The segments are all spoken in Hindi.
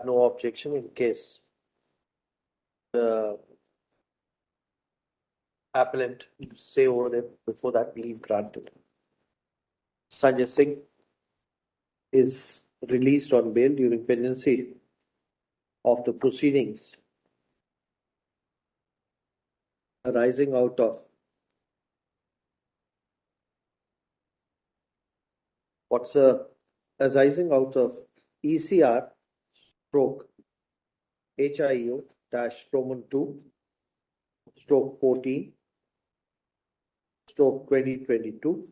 no objection in case the appellant say over there before that leave granted. Sanjay Singh is released on bail during pendency of the proceedings arising out of arising out of ECR stroke HIO Roman 2 stroke 14 stroke 2022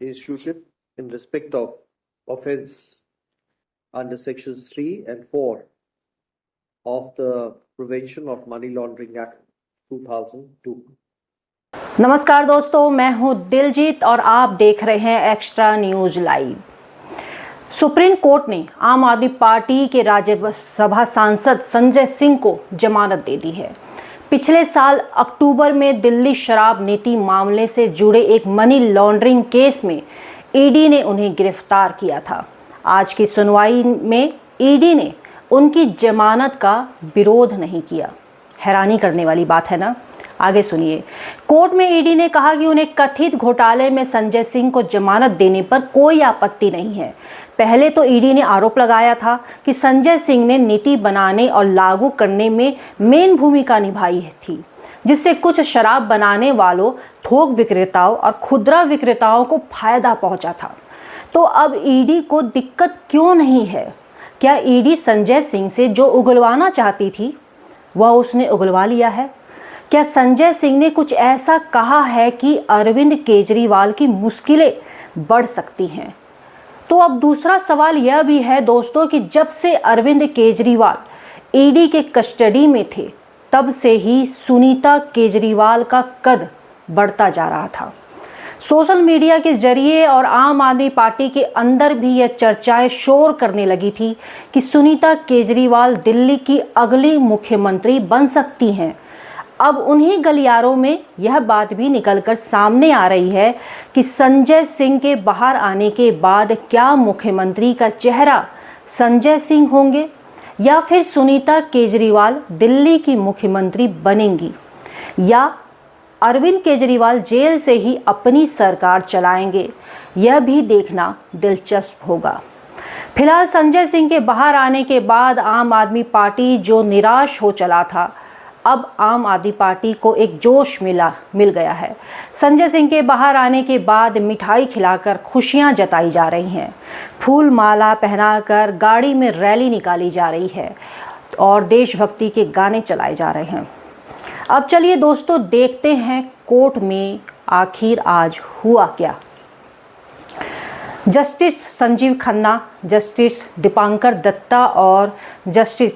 issued in respect of offence under sections 3 and 4 of the Prevention of Money Laundering Act 2002. नमस्कार दोस्तों, मैं हूं दिलजीत और आप देख रहे हैं extra news live. Supreme court ने आम आदमी पार्टी के राज्यसभा सांसद संजय सिंह को जमानत दे दी है। पिछले साल अक्टूबर में दिल्ली शराब नीति मामले से जुड़े एक मनी लॉन्ड्रिंग केस में ईडी ने उन्हें गिरफ्तार किया था। आज की सुनवाई में ईडी ने उनकी जमानत का विरोध नहीं किया। हैरानी करने वाली बात है ना। आगे सुनिए। कोर्ट में ईडी ने कहा कि उन्हें कथित घोटाले में संजय सिंह को जमानत देने पर कोई आपत्ति नहीं है। पहले तो ईडी ने आरोप लगाया था कि संजय सिंह ने नीति बनाने और लागू करने में मेन भूमिका निभाई थी, जिससे कुछ शराब बनाने वालों, थोक विक्रेताओं और खुदरा विक्रेताओं को फायदा पहुंचा था। तो अब ईडी को दिक्कत क्यों नहीं है? क्या ईडी संजय सिंह से जो उगलवाना चाहती थी वह उसने उगलवा लिया है? क्या संजय सिंह ने कुछ ऐसा कहा है कि अरविंद केजरीवाल की मुश्किलें बढ़ सकती हैं? तो अब दूसरा सवाल यह भी है दोस्तों कि जब से अरविंद केजरीवाल ईडी के कस्टडी में थे, तब से ही सुनीता केजरीवाल का कद बढ़ता जा रहा था। सोशल मीडिया के जरिए और आम आदमी पार्टी के अंदर भी यह चर्चाएं शोर करने लगी थी कि सुनीता केजरीवाल दिल्ली की अगली मुख्यमंत्री बन सकती हैं। अब उन्हीं गलियारों में यह बात भी निकलकर सामने आ रही है कि संजय सिंह के बाहर आने के बाद क्या मुख्यमंत्री का चेहरा संजय सिंह होंगे या फिर सुनीता केजरीवाल दिल्ली की मुख्यमंत्री बनेंगी, या अरविंद केजरीवाल जेल से ही अपनी सरकार चलाएंगे? यह भी देखना दिलचस्प होगा। फिलहाल संजय सिंह के बाहर आने के बाद आम आदमी पार्टी जो निराश हो चला था, अब आम आदमी पार्टी को एक जोश मिल गया है। संजय सिंह के बाहर आने के बाद मिठाई खिलाकर खुशियां जताई जा रही हैं, फूल माला पहनाकर गाड़ी में रैली निकाली जा रही है और देशभक्ति के गाने चलाए जा रहे हैं। अब चलिए दोस्तों देखते हैं कोर्ट में आखिर आज हुआ क्या। जस्टिस संजीव खन्ना, जस्टिस दीपांकर दत्ता और जस्टिस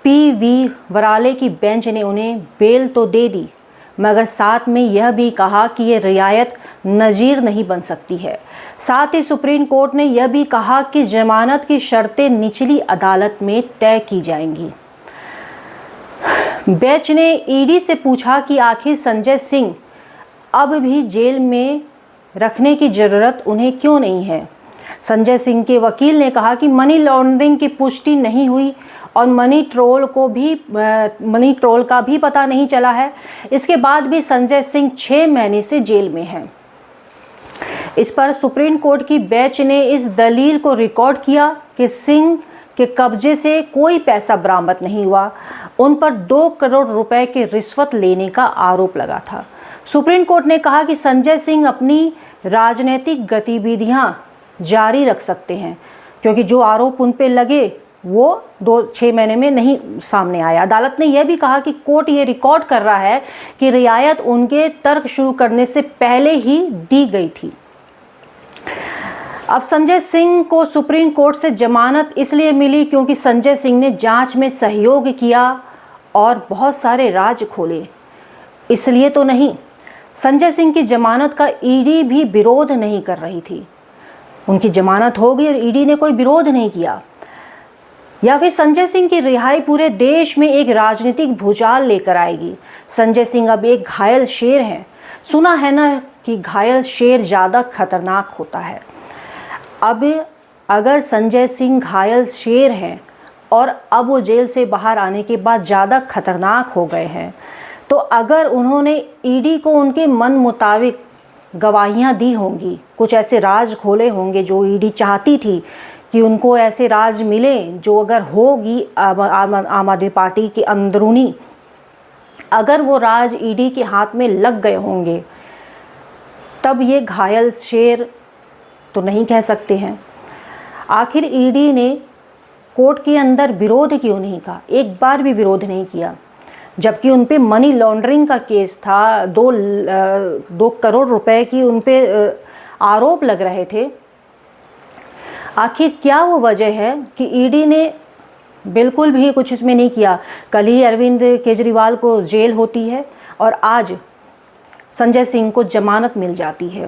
पीवी वराले की बेंच ने उन्हें बेल तो दे दी, मगर साथ में यह भी कहा कि ये रियायत नज़ीर नहीं बन सकती है। साथ ही सुप्रीम कोर्ट ने यह भी कहा कि जमानत की शर्तें निचली अदालत में तय की जाएंगी। बेंच ने ईडी से पूछा कि आखिर संजय सिंह अब भी जेल में रखने की ज़रूरत उन्हें क्यों नहीं है। संजय सिंह के वकील ने कहा कि मनी लॉन्ड्रिंग की पुष्टि नहीं हुई और मनी ट्रोल का भी पता नहीं चला है। इसके बाद भी संजय सिंह 6 महीने से जेल में हैं। इस पर सुप्रीम कोर्ट की बेंच ने इस दलील को रिकॉर्ड किया कि सिंह के कब्जे से कोई पैसा बरामद नहीं हुआ। उन पर 2 करोड़ रुपए के रिश्वत लेने का आरोप लगा था। सुप्रीम कोर्ट ने कहा कि संजय सिंह अपनी राजनीतिक गतिविधियां जारी रख सकते हैं, क्योंकि जो आरोप उन पे लगे वो 6 महीने में नहीं सामने आया। अदालत ने यह भी कहा कि कोर्ट ये रिकॉर्ड कर रहा है कि रियायत उनके तर्क शुरू करने से पहले ही दी गई थी। अब संजय सिंह को सुप्रीम कोर्ट से जमानत इसलिए मिली क्योंकि संजय सिंह ने जांच में सहयोग किया और बहुत सारे राज खोले, इसलिए तो नहीं। संजय सिंह की जमानत का ईडी भी विरोध नहीं कर रही थी। उनकी जमानत हो गई और ईडी ने कोई विरोध नहीं किया। या फिर संजय सिंह की रिहाई पूरे देश में एक राजनीतिक भूचाल लेकर आएगी। संजय सिंह अब एक घायल शेर हैं। सुना है ना कि घायल शेर ज़्यादा खतरनाक होता है। अब अगर संजय सिंह घायल शेर हैं और अब वो जेल से बाहर आने के बाद ज़्यादा खतरनाक हो गए हैं, तो अगर उन्होंने ईडी को उनके मन मुताबिक गवाहियाँ दी होंगी, कुछ ऐसे राज खोले होंगे जो ईडी चाहती थी कि उनको ऐसे राज मिले, जो अगर होगी आम आदमी पार्टी के अंदरूनी, अगर वो राज ईडी के हाथ में लग गए होंगे, तब ये घायल शेर तो नहीं कह सकते हैं। आखिर ईडी ने कोर्ट के अंदर विरोध क्यों नहीं कहा? एक बार भी विरोध नहीं किया, जबकि उन पे मनी लॉन्ड्रिंग का केस था, 2 करोड़ रुपए की उन पे आरोप लग रहे थे। आखिर क्या वो वजह है कि ईडी ने बिल्कुल भी कुछ इसमें नहीं किया? कल ही अरविंद केजरीवाल को जेल होती है और आज संजय सिंह को जमानत मिल जाती है।